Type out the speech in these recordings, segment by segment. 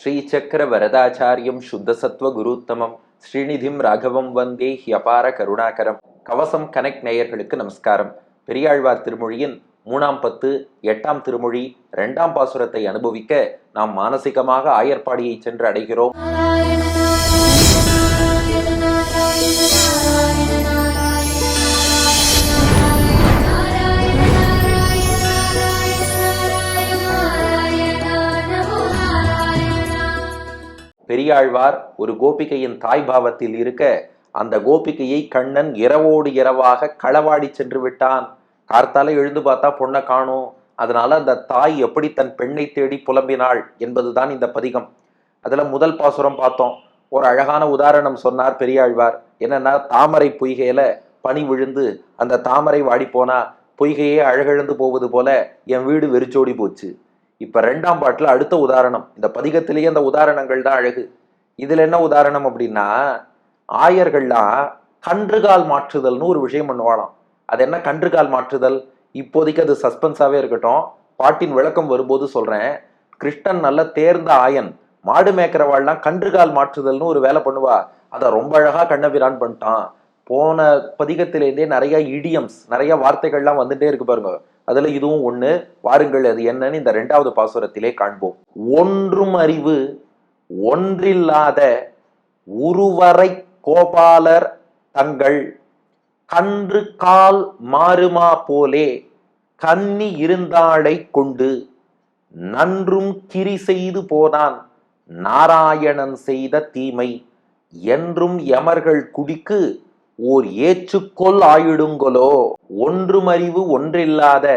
ஸ்ரீசக்கர வரதாச்சாரியம் சுத்தசத்வ குருத்தமம் ஸ்ரீநிதிம் ராகவம் வந்தே ஹியபார கருணாகரம். கவசம் கனெக்ட் நேயர்களுக்கு நமஸ்காரம். பெரியாழ்வார் திருமொழியின் 3ஆம் பத்து 8ஆம் திருமொழி 2ஆம் பாசுரத்தை அனுபவிக்க நாம் மானசிகமாக ஆயர்பாடியை சென்று அடைகிறோம். பெரியாழ்வார் ஒரு கோபிகையின் தாய் பாவத்தில் இருக்க, அந்த கோபிகையை கண்ணன் இரவோடு இரவாக களவாடி சென்று விட்டான். கார்த்தால எழுந்து பார்த்தா பொண்ணை காணும். அதனால அந்த தாய் எப்படி தன் பெண்ணை தேடி புலம்பினாள் என்பதுதான் இந்த பதிகம். அதுல முதல் பாசுரம் பார்த்தோம். ஒரு அழகான உதாரணம் சொன்னார் பெரியாழ்வார். என்னன்னா, தாமரை பொய்கையில பனி விழுந்து அந்த தாமரை வாடி போனா பொய்கையே அழகெழுந்து போவது போல என் வீடு வெறிச்சோடி போச்சு. இப்ப 2ஆம் பாட்டுல அடுத்த உதாரணம். இந்த பதிகத்திலேயே அந்த உதாரணங்கள் தான் அழகு. இதுல என்ன உதாரணம் அப்படின்னா, ஆயர்கள்லாம் கன்றுகால் மாற்றுதல்னு ஒரு விஷயம் பண்ணுவாளாம். அது என்ன கன்றுகால் மாற்றுதல்? இப்போதைக்கு அது சஸ்பென்ஸாவே இருக்கட்டும். பாட்டின் விளக்கம் வரும்போது சொல்றேன். கிருஷ்ணன் நல்ல தேர்ந்த ஆயன். மாடு மேய்க்கிறவாள்லாம் கன்றுகால் மாற்றுதல்னு ஒரு வேலை பண்ணுவா. அதை ரொம்ப அழகா கண்ணபிரான் பண்ணிட்டான். போன பதிகத்திலேருந்தே நிறைய இடியம்ஸ், நிறைய வார்த்தைகள்லாம் வந்துட்டே இருக்கு பாருங்க. அதுல இதுவும் ஒண்ணு. வாருங்கள், அது என்னன்னு இந்த 2ஆவது பாசுரத்திலே காண்போம். ஒன்றும் அறிவு ஒன்றில்லாத உருவரை கோபாலர் தங்கள் கன்று கால் மாறுமா போலே கன்னி இருந்தாளை கொண்டு நன்றும் கிரி செய்து போனான் நாராயணன் செய்த தீமை என்றும் எமர்கள் குடிக்கு ஓர் ஏச்சுக்கொள் ஆயிடுங்கொலோ. ஒன்றுமறிவு ஒன்றில்லாத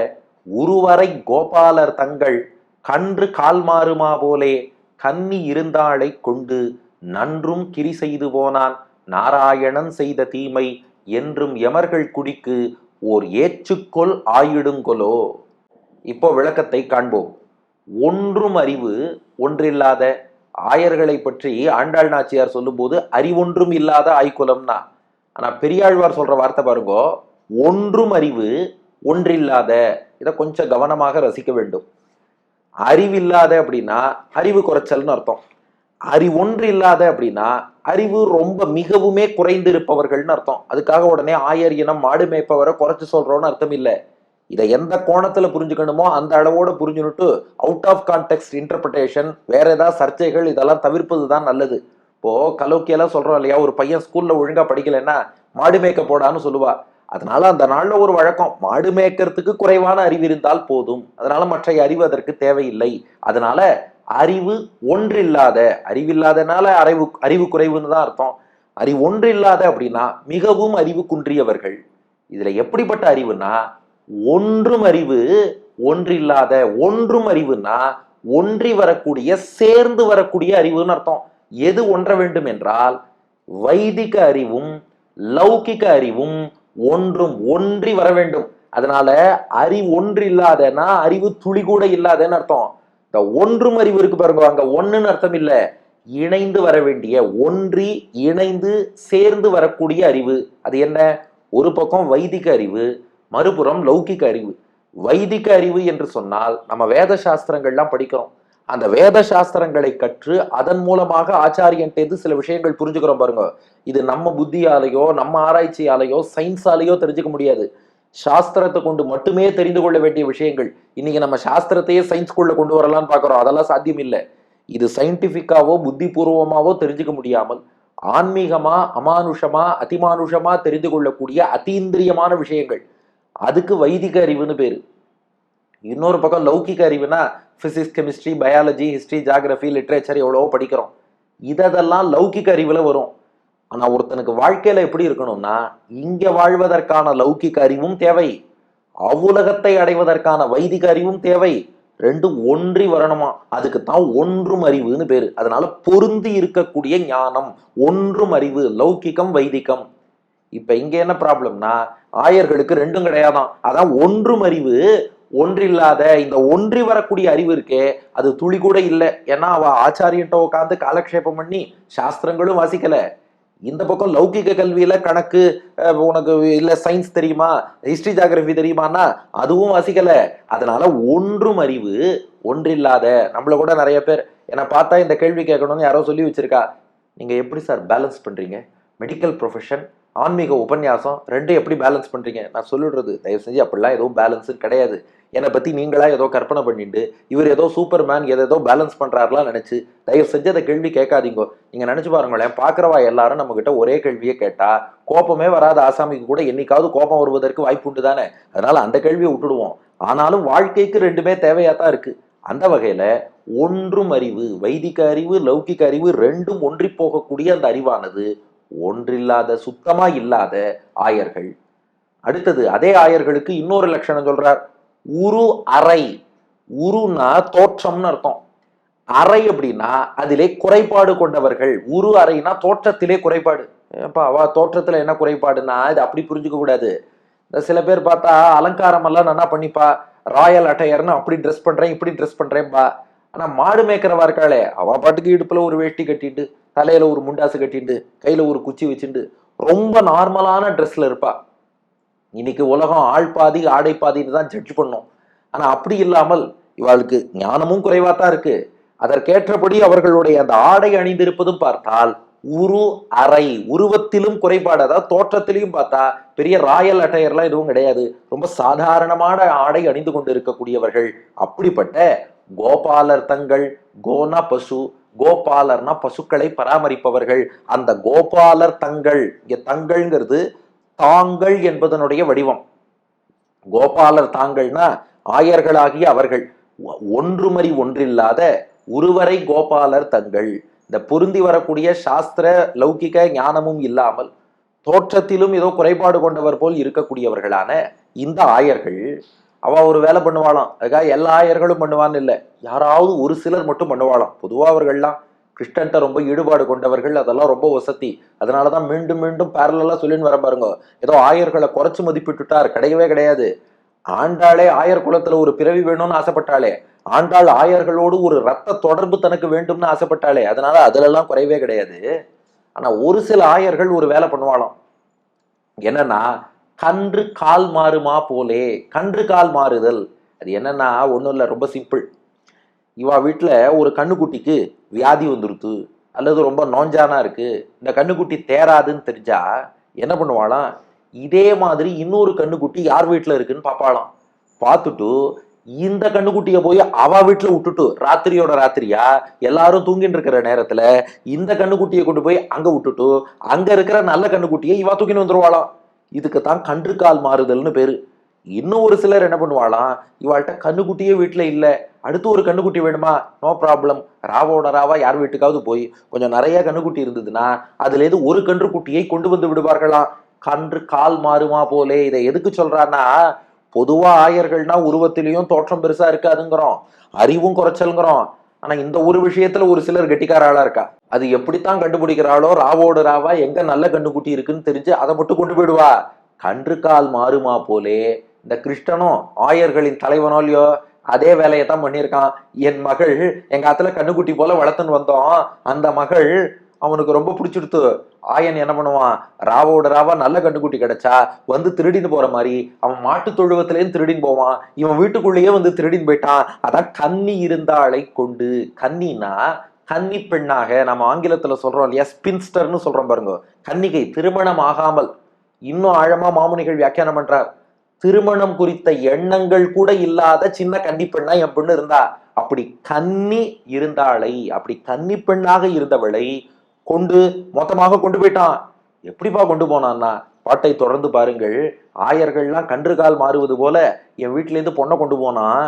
உருவரை கோபாலர் தங்கள் கன்று கால் மாறுமா போலே கன்னி இருந்தாளை கொண்டு நன்றும் கிரி செய்து போனான் நாராயணன் செய்த தீமை என்றும் எமர்கள் குடிக்கு ஓர் ஏச்சுக்கொள் ஆயிடுங்கொலோ. இப்போ விளக்கத்தை காண்போம். ஒன்றும் அறிவு ஒன்றில்லாத ஆயர்களை பற்றி ஆண்டாள் நாச்சியார் சொல்லும் போது அறிவொன்றும் இல்லாத ஆய்குலம்னா. ஆனா பெரியாழ்வார் சொல்ற வார்த்தை பாருங்க, ஒன்றும் அறிவு ஒன்றில்லாத. இதை கொஞ்சம் கவனமாக ரசிக்க வேண்டும். அறிவில்லாத அப்படின்னா அறிவு குறைச்சல்னு அர்த்தம். அறிவொன்று இல்லாத அப்படின்னா அறிவு ரொம்ப மிகவுமே குறைந்து இருப்பவர்கள்னு அர்த்தம். அதுக்காக உடனே ஆயர் இனம் மாடு மேய்ப்பவரை குறைச்சு சொல்றோம்னு அர்த்தம் இல்லை. இதை எந்த கோணத்துல புரிஞ்சுக்கணுமோ அந்த அளவோட புரிஞ்சுனுட்டு அவுட் ஆஃப் கான்டெக்ஸ்ட் இன்டர்பிரிட்டேஷன், வேற ஏதாவது சர்ச்சைகள் இதெல்லாம் தவிர்ப்பது தான் நல்லது. இப்போ கலோக்கியெல்லாம் சொல்றோம் இல்லையா, ஒரு பையன் ஸ்கூல்ல ஒழுங்கா படிக்கலைன்னா மாடு மேய்க்க போடான்னு சொல்லுவா. அதனால அந்த நாள்ல ஒரு வழக்கம், மாடு மேய்க்கிறதுக்கு குறைவான அறிவு இருந்தால் போதும், அதனால மற்ற அறிவு அதற்கு தேவையில்லை. அதனால அறிவு ஒன்றில்லாத, அறிவில்லாதனால அறிவு குறைவுன்னு தான் அர்த்தம். அறிவு ஒன்றில்லாத அப்படின்னா மிகவும் அறிவு குன்றியவர்கள். இதுல எப்படிப்பட்ட அறிவுனா, ஒன்றும் அறிவு ஒன்றில்லாத. ஒன்றும் அறிவுனா ஒன்றி வரக்கூடிய, சேர்ந்து வரக்கூடிய அறிவுன்னு அர்த்தம். எது ஒன்ற வேண்டும் என்றால் வைதிக அறிவும் லௌகிக அறிவும் ஒன்றும் ஒன்றி வர வேண்டும். அதனால அறிவு ஒன்று இல்லாதனா அறிவு துளி கூட இல்லாதன்னு அர்த்தம். இந்த ஒன்றும் அறிவு இருக்கு பாருங்க, அங்க ஒண்ணுன்னு அர்த்தம் இல்ல, இணைந்து வர வேண்டிய, ஒன்றி இணைந்து சேர்ந்து வரக்கூடிய அறிவு. அது என்ன? ஒரு பக்கம் வைதிக அறிவு, மறுபுறம் லௌகிக அறிவு. வைதிக அறிவு என்று சொன்னால் நம்ம வேத சாஸ்திரங்கள்லாம் படிக்கிறோம். அந்த வேத சாஸ்திரங்களை கற்று அதன் மூலமாக ஆச்சாரியன்டேந்து சில விஷயங்கள் புரிஞ்சுக்கிறோம் பாருங்க. இது நம்ம புத்தியாலேயோ நம்ம ஆராய்ச்சியாலேயோ சயின்ஸாலேயோ தெரிஞ்சுக்க முடியாது. சாஸ்திரத்தை கொண்டு மட்டுமே தெரிந்து கொள்ள வேண்டிய விஷயங்கள். இன்னைக்கு நம்ம சாஸ்திரத்தையே சயின்ஸ்குள்ள கொண்டு வரலாம்னு பாக்குறோம். அதெல்லாம் சாத்தியம் இல்லை. இது சயின்டிபிக்காவோ புத்தி பூர்வமாவோ தெரிஞ்சுக்க முடியாமல் ஆன்மீகமா அமானுஷமா அதிமானுஷமா தெரிந்து கொள்ளக்கூடிய அதீந்திரியமான விஷயங்கள், அதுக்கு வைதிக அறிவுன்னு பேரு. இன்னொரு பக்கம் லௌகிக அறிவுனா physics, chemistry, biology, history, geography, literature எவ்வளவோ படிக்கிறோம். இதெல்லாம் லௌகிக அறிவுல வரும். ஆனா ஒருத்தனுக்கு வாழ்க்கையில எப்படி இருக்கணும்னா, இங்க வாழ்வதற்கான லௌகிக அறிவும் தேவை, அவ்வுலகத்தை அடைவதற்கான வைதிக அறிவும் தேவை. ரெண்டும் ஒன்றி வரணுமா. அதுக்கு தான் ஒன்றும் அறிவுன்னு பேரு. அதனால பொருந்தி இருக்கக்கூடிய ஞானம் ஒன்றும் அறிவு, லௌகிகம் வைதிகம். இப்ப இங்க என்ன ப்ராப்ளம்னா, ஆயர்களுக்கு ரெண்டும் கிடையாதான். அதான் ஒன்றும் அறிவு ஒன்றில்லாத. இந்த ஒன்றி வரக்கூடிய அறிவு இருக்கே, அது துளி கூட இல்லை. ஏன்னா அவ ஆச்சாரியன்ட்ட உட்காந்து காலக்ஷேபம் பண்ணி சாஸ்திரங்களும் வாசிக்கல. இந்த பக்கம் லௌகிக கல்வியில கணக்கு, உனக்கு இல்ல சயின்ஸ் தெரியுமா, ஹிஸ்டரி ஜியாகிரபி தெரியுமானா அதுவும் வாசிக்கல. அதனால ஒன்றும் அறிவு ஒன்றில்லாத. நம்மள கூட நிறைய பேர் என்னை பார்த்தா இந்த கேள்வி கேட்கணும்னு யாரோ சொல்லி வச்சிருக்கா. நீங்க எப்படி சார் பேலன்ஸ் பண்றீங்க? மெடிக்கல் ப்ரொஃபஷன், ஆன்மீக உபன்யாசம் ரெண்டும் எப்படி பேலன்ஸ் பண்றீங்க? நான் சொல்லிடுறது, தயவு செஞ்சு அப்படிலாம் எதுவும் பேலன்ஸும் கிடையாது. என்னை பத்தி நீங்களா ஏதோ கற்பனை பண்ணிட்டு இவர் ஏதோ சூப்பர் மேன் ஏதோ பேலன்ஸ் பண்றாருலாம் நினைச்சு தயவு செஞ்சு அதை கேள்வி கேட்காதீங்க. நீங்க நினைச்சு பாருங்களேன், பாக்குறவா எல்லாரும் நம்ம கிட்ட ஒரே கேள்வியை கேட்டா கோபமே வராத ஆசாமிக்கு கூட என்னைக்காவது கோபம் வருவதற்கு வாய்ப்பு உண்டு தானே. அதனால அந்த கேள்வியை விட்டுடுவோம். ஆனாலும் வாழ்க்கைக்கு ரெண்டுமே தேவையாத்தான் இருக்கு. அந்த வகையில ஒன்றும் அறிவு, வைதிக அறிவு, லௌகிக அறிவு ரெண்டும் ஒன்றி போகக்கூடிய அந்த அறிவானது ஒன்றில்லாத, சுத்தமா இல்லாத ஆயர்கள். அடுத்தது அதே ஆயர்களுக்கு இன்னொரு லட்சணம் சொல்றார். உரு அறை. உருனா தோற்றம்னு அர்த்தம். அறை அப்படின்னா அதிலே குறைபாடு கொண்டவர்கள். உரு அறைனா தோற்றத்திலே குறைபாடு. அவ தோற்றத்துல என்ன குறைபாடுன்னா இது அப்படி புரிஞ்சுக்க கூடாது. சில பேர் பார்த்தா அலங்காரம் எல்லாம் நல்லா பண்ணிப்பா, ராயல் அட்டையர்னு அப்படி ட்ரெஸ் பண்றேன் இப்படி ட்ரெஸ் பண்றேன்பா. ஆனா மாடு மேய்க்கிறவா இருக்காளே, அவ பாட்டுக்கு இடுப்புல ஒரு வேஷ்டி கட்டிட்டு, தலையில ஒரு முண்டாசு கட்டிட்டு, கையில ஒரு குச்சி வச்சுட்டு ரொம்ப நார்மலான ட்ரெஸ்ல இருப்பா. இன்னைக்கு உலகம் ஆள் பாதி ஆடை பாதின்னு தான் ஜட்ஜ் பண்ணும். ஆனா அப்படி இல்லாமல் இவளுக்கு ஞானமும் குறைவாத்தான் இருக்கு. அதற்கேற்றபடி அவர்களுடைய அந்த ஆடை அணிந்திருப்பதும் பார்த்தால் உரு அறை, உருவத்திலும் குறைபாடு, அதாவது தோற்றத்திலையும் பார்த்தா பெரிய ராயல் அட்டையர்லாம் எதுவும் கிடையாது. ரொம்ப சாதாரணமான ஆடை அணிந்து கொண்டு இருக்கக்கூடியவர்கள். அப்படிப்பட்ட கோபாலர் தங்கள், கோனா பசு, கோபாலர்னா பசுக்களை பராமரிப்பவர்கள். அந்த கோபாலர் தங்கள், இங்க தங்கள்ங்கிறது தாங்கள் என்பதனுடைய வடிவம். கோபாலர் தாங்கள்னா ஆயர்களாகிய அவர்கள். ஒன்றுமறி ஒன்றில்லாத ஒருவரை கோபாலர் தங்கள். இந்த பொருந்தி வரக்கூடிய சாஸ்திர லௌகிக ஞானமும் இல்லாமல் தோற்றத்திலும் ஏதோ குறைபாடு கொண்டவர் போல் இருக்கக்கூடியவர்களான இந்த ஆயர்கள், அவ ஒரு வேலை பண்ணுவாளாம். அதுக்காக எல்லா ஆயர்களும் பண்ணுவான்னு இல்லை, யாராவது ஒரு சிலர் மட்டும் பண்ணுவாளாம். பொதுவா அவர்கள்லாம் கிருஷ்ணன்ட்ட ரொம்ப ஈடுபாடு கொண்டவர்கள், அதெல்லாம் ரொம்ப வசதி. அதனாலதான் மீண்டும் மீண்டும் பேரலா சொல்லின்னு வர பாருங்க. ஏதோ ஆயர்களை குறைச்சு மதிப்பிட்டுட்டார், கிடையவே கிடையாது. ஆண்டாளே ஆயர் குலத்துல ஒரு பிறவி வேணும்னு ஆசைப்பட்டாளே, ஆண்டாள் ஆயர்களோடு ஒரு ரத்த தொடர்பு தனக்கு வேண்டும்னு ஆசைப்பட்டாளே, அதனால அதுல எல்லாம் குறைவே கிடையாது. ஆனா ஒரு சில ஆயர்கள் ஒரு வேலை பண்ணுவாளாம். என்னன்னா கன்று கால் மாறுமா போலே. கன்று கால் மாறுதல் அது என்னன்னா ஒண்ணும் இல்ல, ரொம்ப சிம்பிள். இவா வீட்டுல ஒரு கண்ணுக்குட்டிக்கு வியாதி வந்துருத்து, அல்லது ரொம்ப நோஞ்சானா இருக்கு, இந்த கண்ணுக்குட்டி தேராதுன்னு தெரிஞ்சா என்ன பண்ணுவாளாம், இதே மாதிரி இன்னொரு கண்ணுக்குட்டி யார் வீட்டுல இருக்குன்னு பாப்பாளாம். பார்த்துட்டு இந்த கண்ணுக்குட்டிய போய் அவ வீட்டுல விட்டுட்டு, ராத்திரியோட ராத்திரியா எல்லாரும் தூங்கிட்டு இருக்கிற நேரத்துல இந்த கண்ணுக்குட்டியை கொண்டு போய் அங்க விட்டுட்டு, அங்க இருக்கிற நல்ல கண்ணுக்குட்டியை இவா தூக்கின்னு வந்துருவாளாம். இதுக்குத்தான் கன்றுக்கால் மாறுதல்னு பேரு. இன்னும் ஒரு சிலர் என்ன பண்ணுவாளாம், இவாள்கிட்ட கண்ணுக்குட்டியே வீட்டுல இல்ல, அடுத்து ஒரு கண்ணுக்குட்டி வேணுமா, நோ ப்ராப்ளம், ராவோட ராவா யார் வீட்டுக்காவது போய் கொஞ்சம் நிறைய கண்ணுக்குட்டி இருந்ததுன்னா அதுல இருந்து ஒரு கன்றுக்குட்டியை கொண்டு வந்து விடுவார்களாம். கன்று கால் மாறுமா போலே. இதை எதுக்கு சொல்றான்னா, பொதுவா ஆயர்கள்னா உருவத்திலையும் தோற்றம் பெருசா இருக்காதுங்கிறோம், அறிவும் குறைச்சல்ங்கிறோம். ஆனா இந்த ஒரு விஷயத்துல ஒரு சிலர் கெட்டிக்கார ஆளா இருக்கா. அது எப்படித்தான் கண்டுபிடிக்கிறாளோ, ராவோடு ராவா எங்க நல்ல கண்ணுக்குட்டி இருக்குன்னு தெரிஞ்சு அதை மட்டும் கொண்டு போயிடுவா. கன்று கால் மாறுமா போலே இந்த கிருஷ்ணனும் ஆயர்களின் தலைவனோ இல்லையோ அதே வேலையை தான் பண்ணியிருக்கான். என் மகள் எங்க ஆத்துல கண்ணுக்குட்டி போல வளர்த்துன்னு வந்தோம், அந்த மகள் அவனுக்கு ரொம்ப பிடிச்சிடுத்து. ஆயன் என்ன பண்ணுவான், ராவோட ராவா நல்ல கண்டுக்குட்டி கிடைச்சா வந்து திருடின்னு போற மாதிரி அவன் மாட்டு தொழுவத்திலேயும் திருடின்னு போவான், இவன் வீட்டுக்குள்ளேயே வந்து திருடின்னு போயிட்டான். அதான் கன்னி இருந்தாளை கொண்டு. கன்னினா கன்னி பெண்ணாக, நம்ம ஆங்கிலத்துல சொல்றோம் இல்லையா, ஸ்பின்ஸ்டர்னு சொல்றோம் பாருங்க. கன்னிகை, திருமணம் ஆகாமல். இன்னும் ஆழமா மாமுனிகள் வியாக்கியானம் பண்றார், திருமணம் குறித்த எண்ணங்கள் கூட இல்லாத சின்ன கன்னி பெண்ணா என் பெண்ணு இருந்தா, அப்படி கன்னி இருந்தாளை, அப்படி கன்னி பெண்ணாக இருந்தவளை கொண்டு மொத்தமாக கொண்டு போயிட்டான். எப்படிப்பா கொண்டு போனான்னா, பாட்டை தொடர்ந்து பாருங்கள். ஆயர்கள்லாம் கன்றுகால் மாறுவது போல என் வீட்டுல இருந்து பொண்ணை கொண்டு போனான்.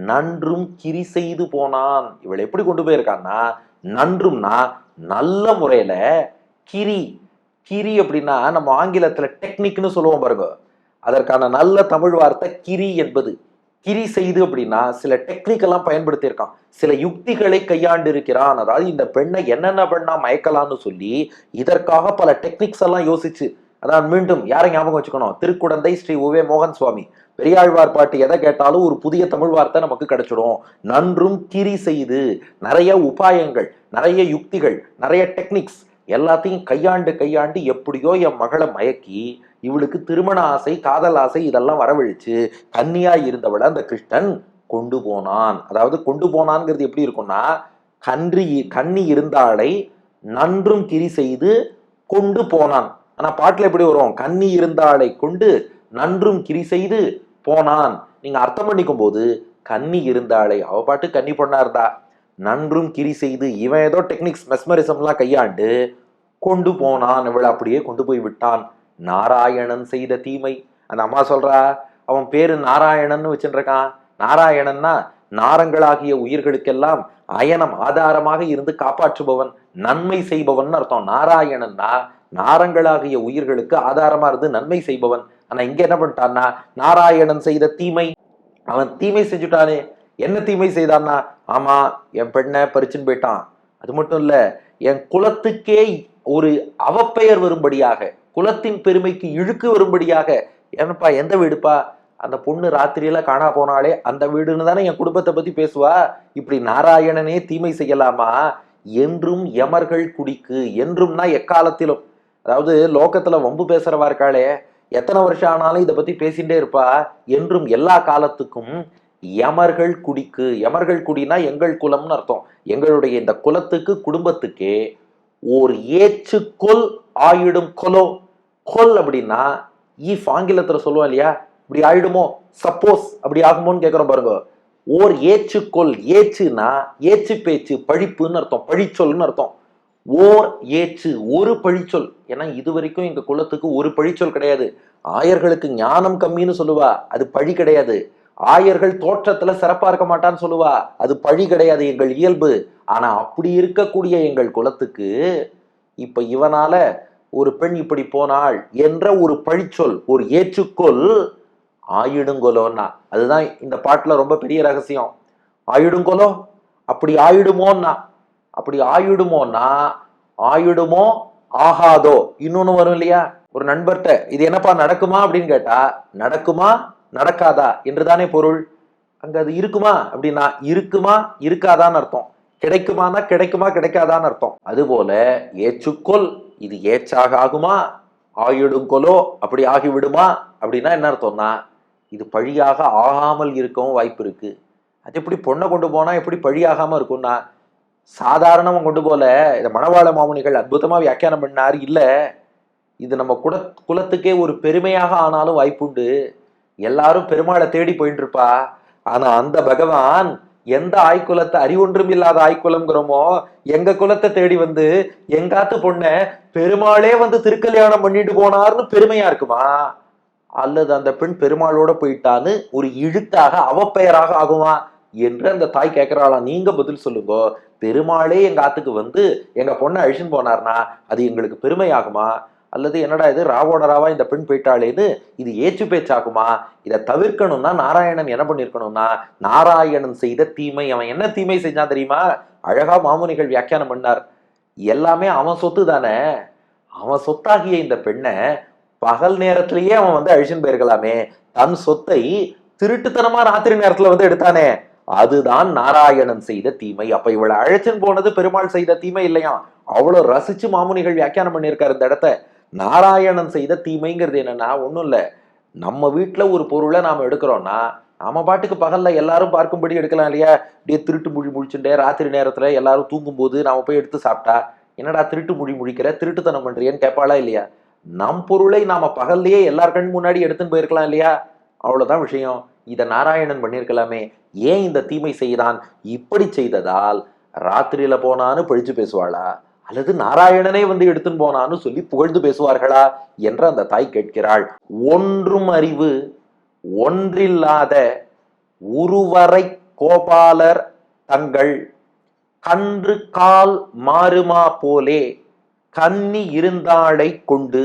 நன்றும் கிரி செய்து போனான். இவள் எப்படி கொண்டு போயிருக்கான்னா, நன்றும்னா நல்ல முறையில, கிரி, கிரி அப்படின்னா நம்ம ஆங்கிலத்துல டெக்னிக்னு சொல்லுவோம் பாருங்க, அதற்கான நல்ல தமிழ் வார்த்தை கிரி என்பது. கிரி செய்து அப்படின்னா சில டெக்னிக் எல்லாம் பயன்படுத்தி இருக்கான், சில யுக்திகளை கையாண்டு இருக்கிறான். அதாவது இந்த பெண்ணை என்னென்ன பெண்ணா மயக்கலாம்னு சொல்லி இதற்காக பல டெக்னிக்ஸ் எல்லாம் யோசிச்சு. அதான் மீண்டும் யாரை ஞாபகம் வச்சுக்கணும், திருக்குடந்தை ஸ்ரீ உவே மோகன் சுவாமி. பெரியாழ்வார் பாட்டு எதை கேட்டாலும் ஒரு புதிய தமிழ் வார்த்தை நமக்கு கிடைச்சிடும். நன்றும் கிரி செய்து, நிறைய உபாயங்கள், நிறைய யுக்திகள், நிறைய டெக்னிக்ஸ் எல்லாத்தையும் கையாண்டு கையாண்டு எப்படியோ என் மகளை மயக்கி இவளுக்கு திருமண ஆசை, காதல் ஆசை இதெல்லாம் வரவழிச்சு கன்னியா இருந்தவளை அந்த கிருஷ்ணன் கொண்டு போனான். அதாவது கொண்டு போனான்ங்கிறது எப்படி இருக்கும்னா, கண்ணி இருந்தாளை நன்றும் கிரி செய்து கொண்டு போனான். ஆனா பாட்டுல எப்படி வரும்? கண்ணி இருந்தாளை கொண்டு நன்றும் கிரி செய்து போனான். நீங்க அர்த்தம் பண்ணிக்கும் போது கண்ணி இருந்தாளை, அவ பாட்டு கன்னி பொண்ணா இருந்தா, நன்றும் கிரி செய்து, இவன் ஏதோ டெக்னிக்ஸ் மெஸ்மரிசம்லாம் கையாண்டு கொண்டு போனான், இவளை அப்படியே கொண்டு போய் விட்டான். நாராயணன் செய்த தீமை. அந்த அம்மா சொல்றா, அவன் பேரு நாராயணன் வச்சுருக்கான். நாராயணன்னா நாரங்களாகிய உயிர்களுக்கெல்லாம் அயனம் ஆதாரமாக இருந்து காப்பாற்றுபவன், நன்மை செய்பவன் அர்த்தம். நாராயணன்னா நாரங்களாகிய உயிர்களுக்கு ஆதாரமா இருந்து நன்மை செய்பவன். ஆனா இங்க என்ன பண்ணிட்டான்னா, நாராயணன் செய்த தீமை, அவன் தீமை செஞ்சுட்டானே. என்ன தீமை செய்தான்னா, ஆமா என் பெண்ணை பறிச்சுன்னு போயிட்டான். அது மட்டும் இல்ல, என் குலத்துக்கே ஒரு அவப்பெயர் வரும்படியாக, குலத்தின் பெருமைக்கு இழுக்கு வரும்படியாக. ஏன்னப்பா, எந்த வீடுப்பா? அந்த பொண்ணு ராத்திரியில காணா போனாலே அந்த வீடுன்னு தானே என் குடும்பத்தை பத்தி பேசுவா. இப்படி நாராயணனே தீமை செய்யலாமா? என்றும் யமர்கள் குடிக்கு. என்றும்னா எக்காலத்திலும். அதாவது லோகத்துல வம்பு பேசுறவா இருக்காளே, எத்தனை வருஷம் ஆனாலும் இதை பத்தி பேசிட்டே இருப்பா. என்றும் எல்லா காலத்துக்கும் யமர்கள் குடிக்கு. யமர்கள் குடினா எங்கள் குலம்னு அர்த்தம். எங்களுடைய இந்த குலத்துக்கு, குடும்பத்துக்கே ஓர் ஏச்சுக்கொல் ஆயிடும் கொலோ. கொல் அப்படின்னா ஈஃப் ஆங்கிலத்துல சொல்லுவோம் இல்லையா, இப்படி ஆயிடுமோ, சப்போஸ் அப்படி ஆகுமோன்னு கேட்கிறோம் பாருங்க. ஓர் ஏச்சுக்கொல், ஏச்சுனா ஏச்சு பேச்சு, பழிப்புன்னு அர்த்தம், பழிச்சொல்னு அர்த்தம். ஓர் ஏச்சு, ஒரு பழிச்சொல். ஏன்னா இது வரைக்கும் எங்க குலத்துக்கு ஒரு பழிச்சொல் கிடையாது. ஆயர்களுக்கு ஞானம் கம்மின்னு சொல்லுவா, அது பழி கிடையாது. ஆயர்கள் தோற்றத்துல சிறப்பா இருக்க மாட்டான்னு சொல்லுவா, அது பழி கிடையாது, எங்கள் இயல்பு. ஆனா அப்படி இருக்கக்கூடிய எங்கள் குலத்துக்கு இப்ப இவனால ஒரு பெண் இப்படி போனாள் என்ற ஒரு பழிச்சொல், ஒரு ஏற்றுக்கொள் ஆயிடுங்கொலோன்னா. அதுதான் இந்த பாட்டுல ரொம்ப பெரிய ரகசியம். ஆயிடுங்கொலோ, அப்படி ஆயிடுமோன்னா. அப்படி ஆயிடுமோன்னா, ஆயிடுமோ ஆகாதோ இன்னொன்னு வரும் இல்லையா. ஒரு நண்பர்கிட்ட இது என்னப்பா நடக்குமா அப்படின்னு கேட்டா, நடக்குமா நடக்காதா என்றுதானே பொருள். அங்க அது இருக்குமா அப்படின்னா இருக்குமா இருக்காதான்னு அர்த்தம். கிடைக்குமானா கிடைக்குமா கிடைக்காதான்னு அர்த்தம். அதுபோல ஏச்சுக்கொல், இது ஏச்சாக ஆகுமா, ஆயிடுங்கொலோ அப்படி ஆகிவிடுமா அப்படின்னா என்ன அர்த்தம்னா, இது பழியாக ஆகாமல் இருக்கவும் வாய்ப்பு இருக்கு. அது எப்படி பொண்ணை கொண்டு போனா எப்படி பழியாகாம இருக்கும்னா, சாதாரணமா கொண்டு போல இதை மணவாள மாமுனிகள் அற்புதமா வியாக்கியானம் பண்ணார். இல்ல, இது நம்ம குலத்துக்கே ஒரு பெருமையாக ஆனாலும் வாய்ப்புண்டு. எல்லாரும் பெருமாளை தேடி போயிட்டு இருப்பா. ஆனா அந்த பகவான் எந்த ஆய்குலத்தை, அறிவொன்றும் இல்லாத ஆய்குலம்ங்கிறோமோ, எங்க குலத்தை தேடி வந்து எங்காத்து பொண்ண பெருமாளே வந்து திருக்கல்யாணம் பண்ணிட்டு போனார்னு பெருமையா இருக்குமா? அல்லது அந்த பெண் பெருமாளோட போயிட்டான்னு ஒரு இழுக்காக அவப்பெயராக ஆகுமா என்று அந்த தாய் கேட்கிறாளாம். நீங்க பதில் சொல்லுங்க. பெருமாளே எங்க ஆத்துக்கு வந்து எங்க பொண்ணை அழிச்சுன்னு போனார்னா அது எங்களுக்கு பெருமையாகுமா? அல்லது என்னடா இது ராவோட ராவா இந்த பெண் போயிட்டாளேன்னு இது ஏச்சு பேச்சாகுமா? இதை தவிர்க்கணும்னா நாராயணன் என்ன பண்ணிருக்கணும்னா, நாராயணன் செய்த தீமை. அவன் என்ன தீமை செஞ்சான் தெரியுமா? அழகா மாமுனிகள் வியாக்கியானம் பண்ணார். எல்லாமே அவன் சொத்து தானே. அவன் சொத்தாகிய இந்த பெண்ணை பகல் நேரத்திலேயே அவன் வந்து அழிச்சுன்னு போயிருக்கலாமே. தன் சொத்தை திருட்டுத்தனமா ராத்திரி நேரத்துல வந்து எடுத்தானே, அதுதான் நாராயணன் செய்த தீமை. அப்ப இவளை அழைச்சுன்னு போனது பெருமாள் செய்த தீமை இல்லையா? அவ்வளவு ரசிச்சு மாமுனிகள் வியாக்கியானம் பண்ணியிருக்காரு இந்த இடத்த. நாராயணன் செய்த தீமைங்கிறது என்னன்னா, ஒண்ணும் இல்ல, நம்ம வீட்டுல ஒரு பொருளை நாம எடுக்கிறோம்னா நாம பாட்டுக்கு பகல்ல எல்லாரும் பார்க்கும்படி எடுக்கலாம் இல்லையா. அப்படியே திருட்டு மொழி முழிச்சுட்டே ராத்திரி நேரத்துல எல்லாரும் தூங்கும் போது நாம போய் எடுத்து சாப்பிட்டா, என்னடா திருட்டு மொழி முழிக்கிற, திருட்டுத்தனம் பண்றியன்னு கேட்பாளா இல்லையா? நம் பொருளை நாம பகல்லையே எல்லார் கண் முன்னாடி எடுத்துன்னு போயிருக்கலாம் இல்லையா? அவ்வளவுதான் விஷயம். இதை நாராயணன் பண்ணியிருக்கலாமே. ஏன் இந்த தீமை செய்தான்? இப்படி செய்ததால் ராத்திரியில போனான்னு பழிச்சு பேசுவாளா, அல்லது நாராயணனே வந்து எடுத்துன்னு போனான்னு சொல்லி புகழ்ந்து பேசுவார்களா என்று அந்த தாய் கேட்கிறாள். ஒன்றும் அறிவு ஒன்றில்லாத உருவரை கோபாலர் தங்கள் கன்று கால் மாறுமா போலே கன்னி இருந்தாளை கொண்டு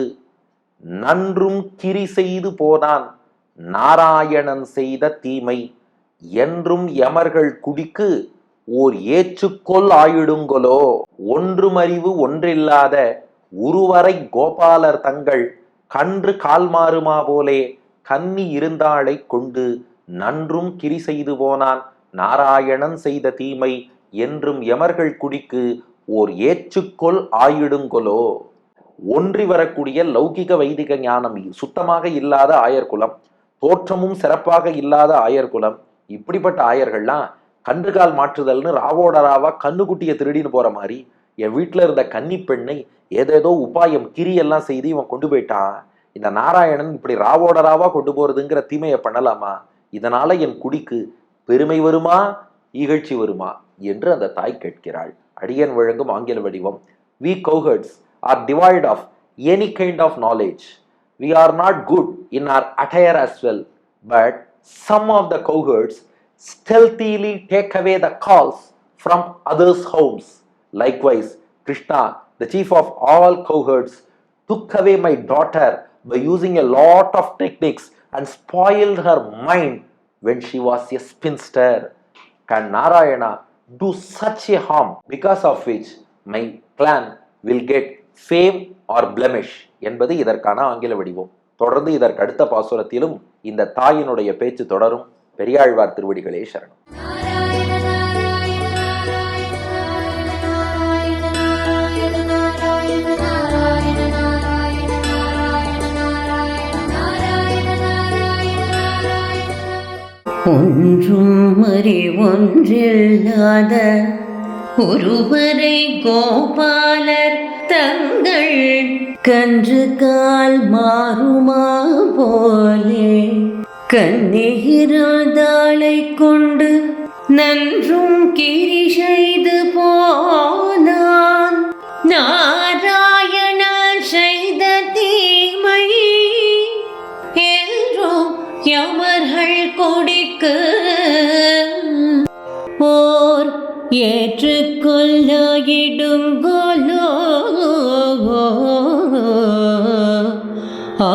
நன்றும் கிரி செய்து போனான் நாராயணன் செய்த தீமை. என்றும் யமர்கள் குடிக்கு ஓர் ஏச்சுக்கொல் ஆயிடுங்கொலோ. ஒன்றுமறிவு ஒன்றில்லாத உருவரை கோபாலர் தங்கள் கன்று கால் மாறுமா போலே கன்னி இருந்தாளை கொண்டு நன்றும் கிரி செய்து போனான் நாராயணன் செய்த தீமை. என்றும் யமர்கள் குடிக்கு ஓர் ஏச்சுக்கொல் ஆயிடுங்கொலோ. ஒன்றி வரக்கூடிய லௌகிக வைதிக ஞானம் சுத்தமாக இல்லாத ஆயர்குலம், தோற்றமும் சிறப்பாக இல்லாத ஆயர்குலம், இப்படிப்பட்ட ஆயர்கள்லாம் கன்றுகால் மாற்றுதல்னு ராவோட ராவா கண்ணுக்குட்டியை திருடின்னு போற மாதிரி என் வீட்டில் இருந்த கன்னி பெண்ணை ஏதேதோ உபாயம் கிரியெல்லாம் செய்து இவன் கொண்டு போயிட்டான். இந்த நாராயணன் இப்படி ராவோட ராவா கொண்டு போறதுங்கிற தீமையை பண்ணலாமா? இதனால என் குடிக்கு பெருமை வருமா இகழ்ச்சி வருமா என்று அந்த தாய் கேட்கிறாள். அடியன் வழங்கும் ஆங்கில வடிவம். We cowherds are devoid of any kind of knowledge. We are not good in our attire as well, but some of the cowherds stealthily take away the calls from others' homes. Likewise, Krishna, the chief of all cowherds, took away my daughter by using a lot of techniques and spoiled her mind when she was a spinster. Can Narayana do such a harm because of which my clan will get fame or blemish என்பது இதற்கான ஆங்கில வடிவம். தொடர்ந்து இதற்கு அடுத்த பாசுரத்திலும் இந்த தாயினுடைய பேச்சு தொடரும். பெரியாழ்வார் திருவடிகளே சரணம். ஒன்றும் அறிவொன்றில்லாத ஒருவரை கோபாலர் தங்கள் கன்று கால் மாறுமா போலே கண்ணீராதாளை கொண்டு நன்றும் கிரி செய்து போனான். நாராயண செய்த தீமை என்றும் யமர்கள் கொடிக்கு ஓர் ஏற்றுக்கொள்ளாயிடுங்கோலோ. ஆ